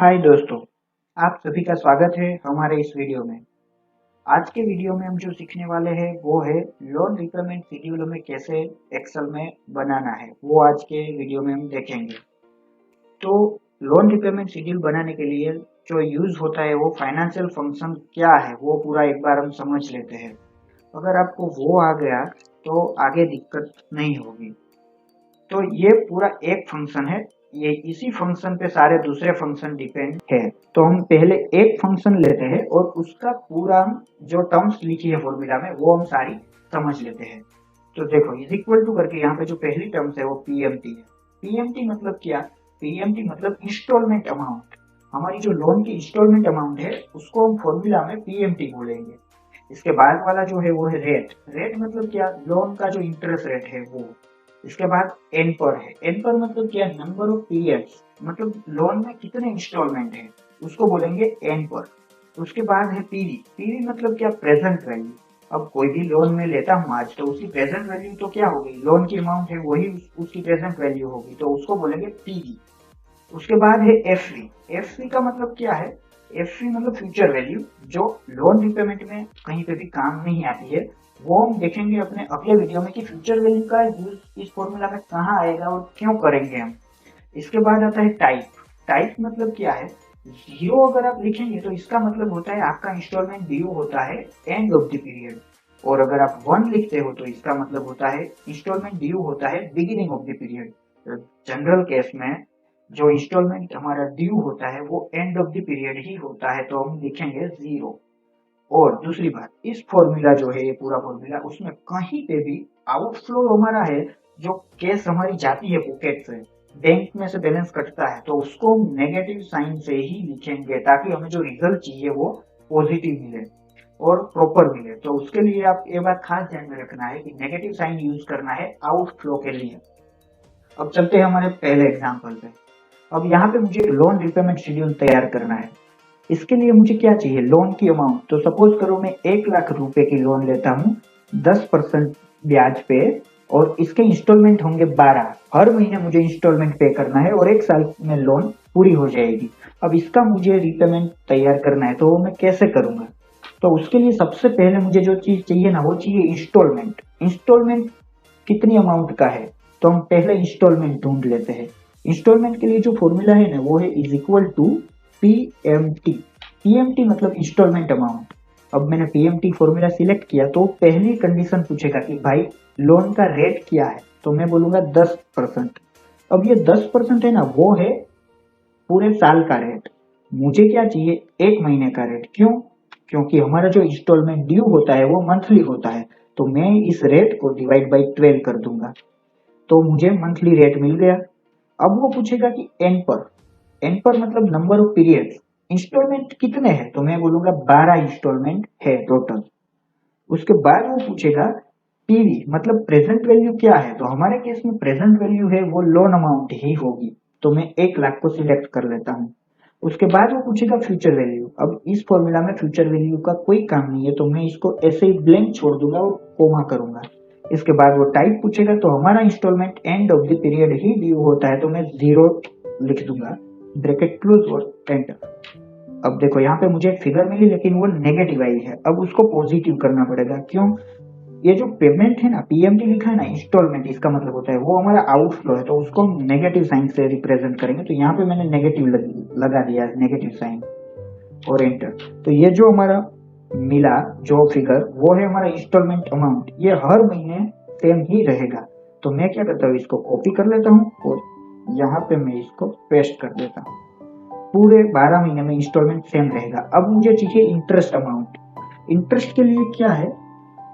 हाय दोस्तों, आप सभी का स्वागत है हमारे इस वीडियो में। आज के वीडियो में हम जो सीखने वाले हैं वो है लोन रिपेमेंट शेड्यूल में कैसे एक्सेल में बनाना है, वो आज के वीडियो में हम देखेंगे। तो लोन रिपेमेंट शेड्यूल बनाने के लिए जो यूज होता है वो फाइनेंशियल फंक्शन क्या है वो पूरा एक बार हम समझ लेते हैं। अगर आपको वो आ गया तो आगे दिक्कत नहीं होगी। तो ये पूरा एक फंक्शन है, ये इसी फंक्शन पे सारे दूसरे फंक्शन डिपेंड है। तो हम पहले एक फंक्शन लेते हैं और उसका पूरा जो टर्म्स लिखी है फॉर्मूला में वो हम सारी समझ लेते हैं। तो देखो इज इक्वल टू करके यहाँ पे जो पहली टर्म्स है वो पीएमटी है। पीएमटी मतलब क्या? पीएमटी मतलब इंस्टॉलमेंट अमाउंट। हमारी जो लोन की इंस्टॉलमेंट अमाउंट है उसको हम फॉर्मूला में पीएमटी बोलेंगे। इसके बाद वाला जो है वो है रेट। रेट मतलब क्या? लोन का जो इंटरेस्ट रेट है वो। इसके बाद एन पर है। एन पर मतलब क्या? नंबर ऑफ पीरियड्स, मतलब लोन में कितने इंस्टॉलमेंट है उसको बोलेंगे एन पर। उसके बाद है पीवी। पीवी मतलब क्या? Present value. अब कोई भी लोन में लेता हूँ आज तो उसकी प्रेजेंट वैल्यू तो क्या होगी? लोन की अमाउंट है वही उसकी प्रेजेंट वैल्यू होगी, तो उसको बोलेंगे पीवी। उसके बाद है एफवी। एफवी का मतलब क्या है? एफवी मतलब फ्यूचर वैल्यू, जो लोन रिपेमेंट में कहीं पे भी काम नहीं आती है। वो हम देखेंगे अपने अगले वीडियो में कि फ्यूचर वैल्यू का यूज इस फॉर्मूला में कहाँ आएगा और क्यों करेंगे हम। इसके बाद आता है टाइप। टाइप मतलब क्या है? जीरो अगर आप लिखेंगे तो इसका मतलब होता है आपका इंस्टॉलमेंट ड्यू होता है एंड ऑफ द पीरियड, और अगर आप वन लिखते हो तो इसका मतलब होता है इंस्टॉलमेंट ड्यू होता है beginning of the period. General case में जो इंस्टॉलमेंट हमारा ड्यू होता है वो एंड ऑफ द पीरियड ही होता है, तो हम लिखेंगे जीरो। और दूसरी बात, इस फॉर्मूला जो है ये पूरा फॉर्मूला, उसमें कहीं पे भी आउटफ्लो हमारा है, जो कैश हमारी जाती है पॉकेट से, बैंक में से बैलेंस कटता है, तो उसको हम नेगेटिव साइन से ही लिखेंगे ताकि हमें जो रिजल्ट चाहिए वो पॉजिटिव मिले और प्रॉपर मिले। तो उसके लिए आप ये बात खास ध्यान में रखना है कि नेगेटिव साइन यूज करना है आउटफ्लो के लिए। अब चलते हैं हमारे पहले एग्जाम्पल पे। अब यहाँ पे मुझे लोन रिपेमेंट शेड्यूल तैयार करना है। इसके लिए मुझे क्या चाहिए? लोन की अमाउंट। तो सपोज करो मैं 1 लाख रुपए की लोन लेता हूँ 10% ब्याज पे, और इसके इंस्टॉलमेंट होंगे 12। हर महीने मुझे इंस्टॉलमेंट पे करना है और 1 साल में लोन पूरी हो जाएगी। अब इसका मुझे रिपेमेंट तैयार करना है, तो वो मैं कैसे करूंगा? तो उसके लिए सबसे पहले मुझे जो चीज चाहिए ना वो चाहिए इंस्टॉलमेंट। इंस्टॉलमेंट कितनी अमाउंट का है? तो हम पहले इंस्टॉलमेंट ढूंढ लेते हैं। इंस्टॉलमेंट के लिए जो फॉर्मूला है ना वो है is equal to PMT. PMT मतलब इंस्टॉलमेंट अमाउंट। अब मैंने पीएमटी फॉर्मूला सिलेक्ट किया तो पहली कंडीशन पूछेगा कि भाई लोन का रेट क्या है, तो मैं बोलूंगा 10%। अब ये 10% है ना वो है पूरे साल का रेट। मुझे क्या चाहिए? 1 महीने का रेट। क्यों? क्योंकि हमारा जो इंस्टॉलमेंट ड्यू होता है वो मंथली होता है, तो मैं इस रेट को डिवाइड बाई 12 कर दूंगा, तो मुझे मंथली रेट मिल गया। अब वो पूछेगा कि एन पर। एन पर मतलब नंबर ऑफ पीरियड्स। इंस्टॉलमेंट कितने हैं? तो मैं बोलूंगा 12 इंस्टॉलमेंट है टोटल। उसके बाद वो पूछेगा पीवी मतलब प्रेजेंट वैल्यू क्या है, तो हमारे केस में प्रेजेंट वैल्यू है वो लोन अमाउंट ही होगी, तो मैं 1 लाख को सिलेक्ट कर लेता हूँ। उसके बाद वो पूछेगा फ्यूचर वैल्यू। अब इस फॉर्मूला में फ्यूचर वैल्यू का कोई काम नहीं है, तो मैं इसको ऐसे ही ब्लैंक छोड़ दूंगा और कोमा करूंगा। इसके बाद वो टाइप पूछेगा, तो हमारा installment end of the period ही ड्यू होता है, तो मैं 0 लिख दूंगा, ब्रैकेट क्लोज और एंटर। अब देखो यहाँ पे मुझे एक फिगर मिली लेकिन वो नेगेटिव आई है, अब उसको पॉजिटिव करना पड़ेगा। क्यों? ये जो पेमेंट है ना, पीएमटी लिखा है ना इंस्टॉलमेंट, इसका मतलब होता है वो हमारा आउटफ्लो है, तो उसको हम नेगेटिव साइन से रिप्रेजेंट करेंगे। तो यहाँ पे मैंने नेगेटिव लगा दिया है, नेगेटिव साइन और एंटर। तो ये जो हमारा मिला जो फिगर वो है हमारा इंस्टॉलमेंट अमाउंट, ये हर महीने सेम ही रहेगा। तो मैं क्या करता हूँ, इसको कॉपी कर लेता हूँ और यहाँ पे मैं इसको पेस्ट कर देता हूँ। पूरे 12 महीने में इंस्टॉलमेंट सेम रहेगा। अब मुझे चाहिए इंटरेस्ट अमाउंट। इंटरेस्ट के लिए क्या है?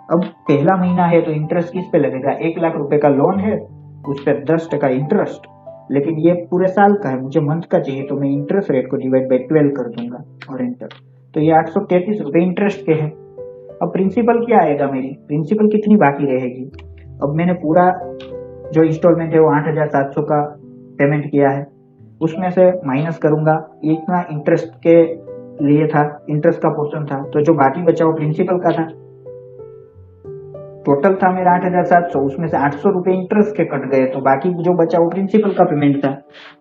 अब पहला महीना है तो इंटरेस्ट किस पे लगेगा? 1 लाख रुपए का लोन है, उस पर 10% इंटरेस्ट, लेकिन ये पूरे साल का है, मुझे मंथ का चाहिए, तो मैं इंटरेस्ट रेट को डिवाइड बाई 12 कर दूंगा और एंटर। तो ये 833 रुपए इंटरेस्ट के हैं। अब प्रिंसिपल क्या आएगा? मेरी प्रिंसिपल कितनी बाकी रहेगी? अब मैंने पूरा जो इंस्टॉलमेंट है वो 8,700 का पेमेंट किया है, उसमें से माइनस करूंगा, इतना इंटरेस्ट के लिए था, इंटरेस्ट का पोर्शन था, तो जो बाकी बचा वो प्रिंसिपल का था। टोटल था मेरा 8,700, उसमें से 800 रुपए इंटरेस्ट के कट गए, तो बाकी जो बचा वो प्रिंसिपल का पेमेंट था।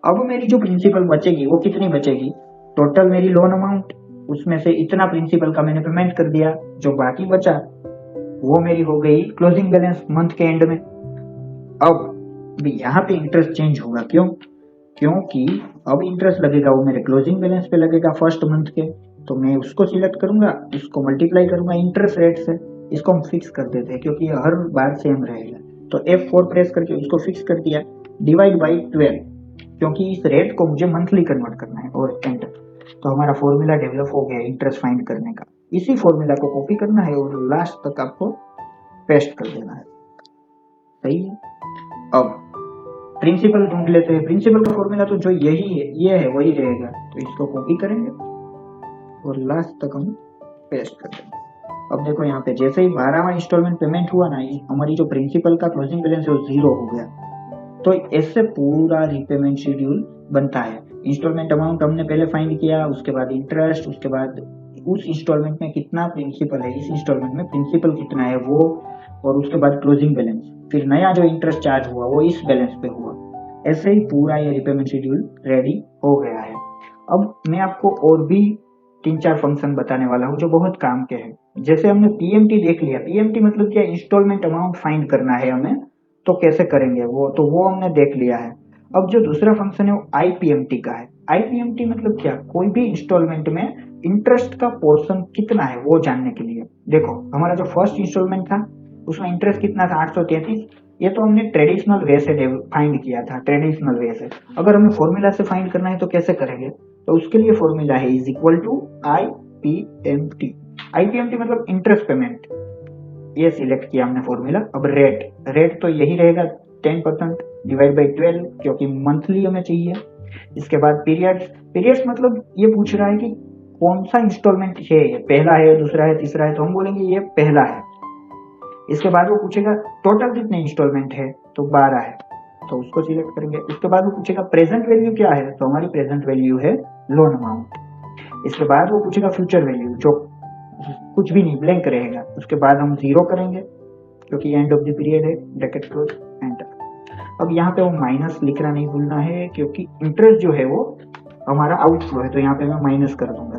अब मेरी जो प्रिंसिपल बचेगी वो कितनी बचेगी? टोटल मेरी लोन अमाउंट, उसमें से इतना प्रिंसिपल का मैंने पेमेंट कर दिया, जो बाकी बचा वो मेरी हो गई क्लोजिंग बैलेंस मंथ के एंड में। अब यहाँ पे इंटरेस्ट चेंज होगा, क्योंकि अब इंटरेस्ट लगेगा वो मेरे क्लोजिंग बैलेंस पे लगेगा फर्स्ट मंथ के, तो मैं उसको सिलेक्ट करूंगा, इसको मल्टीप्लाई करूंगा इंटरेस्ट रेट से, इसको हम फिक्स कर देते हैं क्योंकि हर बार सेम रहेगा। तो F4 प्रेस करके उसको फिक्स कर दिया, डिवाइड बाई 12, क्योंकि इस रेट को मुझे मंथली कन्वर्ट करना है, और एंटर। तो हमारा फॉर्मूला डेवलप हो गया इंटरेस्ट फाइंड करने का। इसी फॉर्मूला को कॉपी करना है और लास्ट तक आपको पेस्ट कर देना है। सही है। अब प्रिंसिपल ढूंढ लेते हैं। प्रिंसिपल का फॉर्मूला तो जो यही है, ये है, वही रहेगा। तो इसको कॉपी करेंगे और लास्ट तक हम पेस्ट कर देंगे। अब देखो यहाँ पे जैसे ही 12वां इंस्टॉलमेंट पेमेंट हुआ ना, हमारी जो प्रिंसिपल का क्लोजिंग बैलेंस है वो 0 हो गया। तो ऐसे पूरा रीपेमेंट शेड्यूल बनता है। इंस्टॉलमेंट अमाउंट हमने पहले फाइंड किया, उसके बाद इंटरेस्ट, उसके बाद उस इंस्टॉलमेंट में कितना प्रिंसिपल है, इस इंस्टॉलमेंट में प्रिंसिपल कितना है वो, और उसके बाद क्लोजिंग बैलेंस, फिर नया जो इंटरेस्ट चार्ज हुआ वो इस बैलेंस पे हुआ। ऐसे ही पूरा ये रीपेमेंट शेड्यूल रेडी हो गया है। अब मैं आपको और भी 3-4 फंक्शन बताने वाला हूँ जो बहुत काम के हैं। जैसे हमने पीएमटी देख लिया, पीएमटी मतलब क्या, इंस्टॉलमेंट अमाउंट फाइंड करना है हमें, तो कैसे करेंगे वो हमने देख लिया है। अब जो दूसरा फंक्शन है वो आईपीएमटी का है। आईपीएमटी मतलब क्या, कोई भी इंस्टॉलमेंट में इंटरेस्ट का पोर्शन कितना है वो जानने के लिए। देखो हमारा जो फर्स्ट इंस्टॉलमेंट था उसमें इंटरेस्ट कितना था, 833। ये तो हमने ट्रेडिशनल वे से फाइंड किया था, ट्रेडिशनल वे से। अगर हमें फॉर्मूला से फाइंड करना है तो कैसे करेंगे, तो उसके लिए फॉर्मूला है is equal to IPMT. IPMT मतलब इंटरेस्ट पेमेंट, ये सिलेक्ट किया हमने फॉर्मूला। अब रेट तो यही रहेगा 10% डिवाइड बाई 12, क्योंकि मंथली हमें चाहिए। इसके बाद पीरियड्स मतलब ये पूछ रहा है कि कौन सा इंस्टॉलमेंट है, ये पहला है, दूसरा है, तीसरा है, तो हम बोलेंगे ये पहला है। इसके बाद वो पूछेगा टोटल कितने इंस्टॉलमेंट है, तो 12 है, तो उसको सिलेक्ट करेंगे। उसके बाद वो पूछेगा प्रेजेंट वैल्यू क्या है, तो हमारी प्रेजेंट वैल्यू है लोन अमाउंट। इसके बाद वो पूछेगा फ्यूचर वैल्यू, जो कुछ भी नहीं, ब्लैंक रहेगा। उसके बाद हम 0 करेंगे क्योंकि एंड ऑफ द पीरियड है, ब्रैकेट क्लोज, एंटर। अब यहाँ पे वो माइनस लिखना नहीं भूलना है, क्योंकि इंटरेस्ट जो है वो हमारा आउटफ्लो है, तो यहाँ पे मैं माइनस कर दूंगा,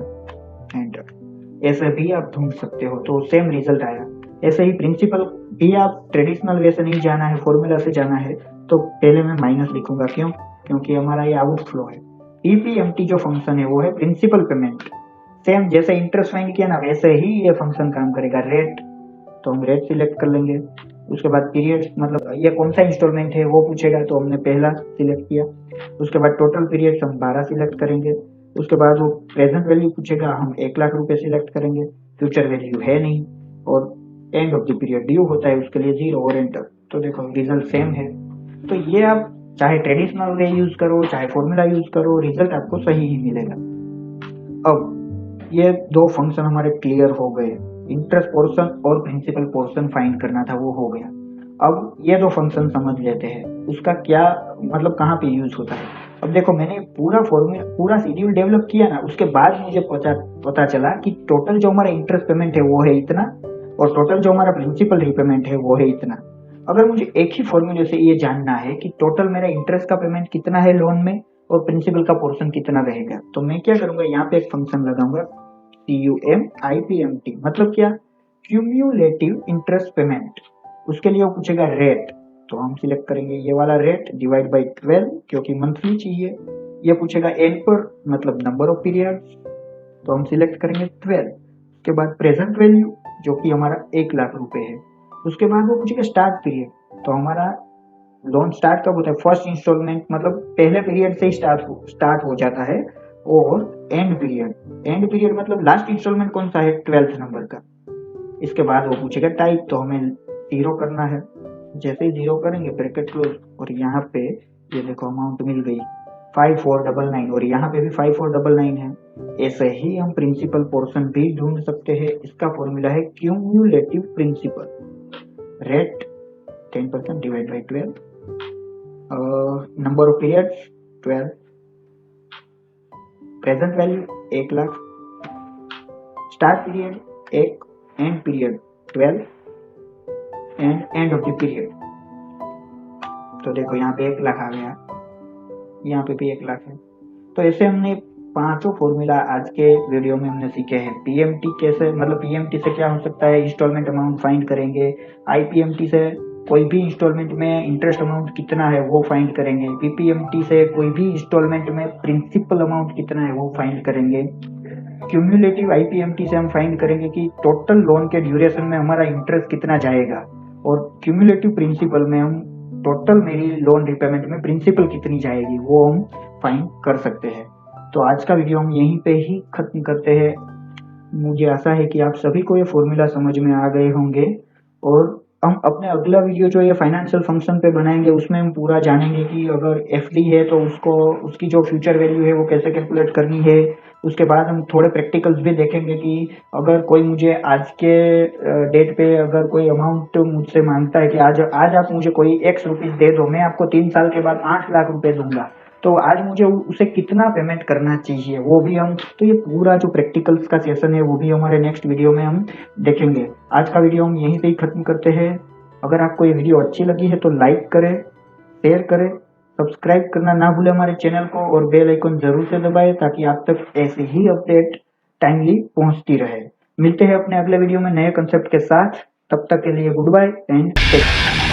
एंटर। ऐसे भी आप ढूंढ सकते हो, तो सेम रिजल्ट आया। ऐसे ही प्रिंसिपल भी आप ट्रेडिशनल वे से नहीं जाना है, फॉर्मूला से जाना है, तो पहले मैं माइनस लिखूंगा, क्योंकि हमारा ये आउटफ्लो है। ईपीएमटी जो फंक्शन है वो है प्रिंसिपल पेमेंट। सेम जैसे इंटरेस्ट फाइंड किया ना, वैसे ही ये फंक्शन काम करेगा। रेट, तो हम रेट सिलेक्ट कर लेंगे। उसके बाद पीरियड मतलब ये कौन सा इंस्टॉलमेंट है वो पूछेगा, तो हमने पहला सिलेक्ट किया। उसके बाद टोटल पीरियड हम 12 सिलेक्ट करेंगे। उसके बाद वो प्रेजेंट वैल्यू पूछेगा, हम 1 लाख रुपए सिलेक्ट करेंगे। फ्यूचर वैल्यू है नहीं, और and of the period due होता है, उसके लिए 0 और एंटर। तो देखो रिजल्ट सेम है। तो ये आप चाहे ट्रेडिशनल वे यूज करो, चाहे फॉर्मूला यूज करो, रिजल्ट आपको सही ही मिलेगा। अब ये 2 फंक्शन हमारे क्लियर हो गए। इंटरेस्ट पोर्शन और प्रिंसिपल पोर्शन फाइंड करना था, वो हो गया। अब ये 2 फंक्शन समझ लेते हैं, उसका क्या मतलब, कहाँ पे यूज होता है। अब देखो मैंने पूरा फॉर्मूला, पूरा शेड्यूल डेवलप किया ना, उसके बाद मुझे पता चला कि टोटल जो हमारा इंटरेस्ट पेमेंट है वो है इतना, और टोटल जो हमारा प्रिंसिपल रीपेमेंट है वो है इतना। अगर मुझे एक ही फॉर्मूले से ये जानना है कि टोटल मेरा इंटरेस्ट का पेमेंट कितना है लोन में, और प्रिंसिपल का पोर्शन कितना रहेगा, तो मैं क्या करूंगा, यहाँ पे एक फंक्शन लगाऊंगा CUMIPMT, मतलब क्या, क्यूम्यूलेटिव इंटरेस्ट पेमेंट। उसके लिए वो पूछेगा रेट, तो हम सिलेक्ट करेंगे ये वाला रेट, डिवाइड बाई 12, क्योंकि मंथली चाहिए। ये पूछेगा एंड पर, मतलब नंबर ऑफ पीरियड, तो हम सिलेक्ट करेंगे 12। उसके बाद प्रेजेंट वैल्यू, जो कि हमारा 1 लाख रुपए है। उसके बाद वो पूछेगा स्टार्ट पीरियड, तो हमारा लोन स्टार्ट कब होता है, फर्स्ट इंस्टॉलमेंट मतलब पहले पीरियड से ही स्टार्ट हो जाता है। और एंड पीरियड मतलब लास्ट इंस्टॉलमेंट कौन सा है, 12th नंबर का। इसके बाद वो पूछेगा टाइप, तो हमें 0 करना है। जैसे ही 0 करेंगे, ब्रैकेट क्लोज, और यहाँ पे ये देखो अमाउंट मिल गई 5499, और यहाँ पे भी 5499 है। ऐसे ही हम प्रिंसिपल पोर्शन भी ढूंढ सकते हैं। इसका फॉर्मूला है cumulative principal. Rate 10% divide by 12, number of periods 12, present value 1 lakh, start period 1, end period 12, end end of the period. तो देखो यहाँ पे 1 लाख आ गया, यहाँ पे भी 1 लाख है। तो ऐसे हमने पांचों फॉर्मूला आज के वीडियो में हमने सीखे हैं। पीएमटी कैसे, मतलब पीएमटी से क्या हो सकता है, इंस्टॉलमेंट अमाउंट फाइंड करेंगे। आईपीएमटी से कोई भी इंस्टॉलमेंट में इंटरेस्ट अमाउंट कितना है वो फाइंड करेंगे। पीपीएमटी से कोई भी इंस्टॉलमेंट में प्रिंसिपल अमाउंट कितना है वो फाइंड करेंगे। क्यूमुलेटिव आईपीएमटी से हम फाइंड करेंगे कि टोटल लोन के ड्यूरेशन में हमारा इंटरेस्ट कितना जाएगा। और क्यूमुलेटिव प्रिंसिपल में हम टोटल मेरी लोन रिपेमेंट में प्रिंसिपल कितनी जाएगी वो हम फाइंड कर सकते हैं। तो आज का वीडियो हम यहीं पे ही खत्म करते हैं। मुझे आशा है कि आप सभी को ये फॉर्मूला समझ में आ गए होंगे, और हम अपने अगला वीडियो जो ये फाइनेंशियल फंक्शन पे बनाएंगे उसमें हम पूरा जानेंगे कि अगर एफडी है तो उसको, उसकी जो फ्यूचर वैल्यू है वो कैसे कैलकुलेट करनी है। उसके बाद हम थोड़े प्रैक्टिकल्स भी देखेंगे कि अगर कोई मुझे आज के डेट पे अगर कोई अमाउंट मुझसे मांगता है कि आज आप मुझे कोई एक्स रुपीज दे दो, मैं आपको 3 साल के बाद 8 लाख रुपए दूंगा, तो आज मुझे उसे कितना पेमेंट करना चाहिए वो भी हम, तो ये पूरा जो प्रैक्टिकल्स का सेशन है वो भी हमारे नेक्स्ट वीडियो में हम देखेंगे। आज का वीडियो हम यहीं पे ही खत्म करते हैं। अगर आपको ये वीडियो अच्छी लगी है तो लाइक करें, शेयर करें, सब्सक्राइब करना ना भूलें हमारे चैनल को, और बेल आइकन जरूर से दबाएं ताकि आप तक ऐसे ही अपडेट टाइमली पहुंचती रहे। मिलते हैं अपने अगले वीडियो में नए कंसेप्ट के साथ। तब तक के लिए goodbye and take care.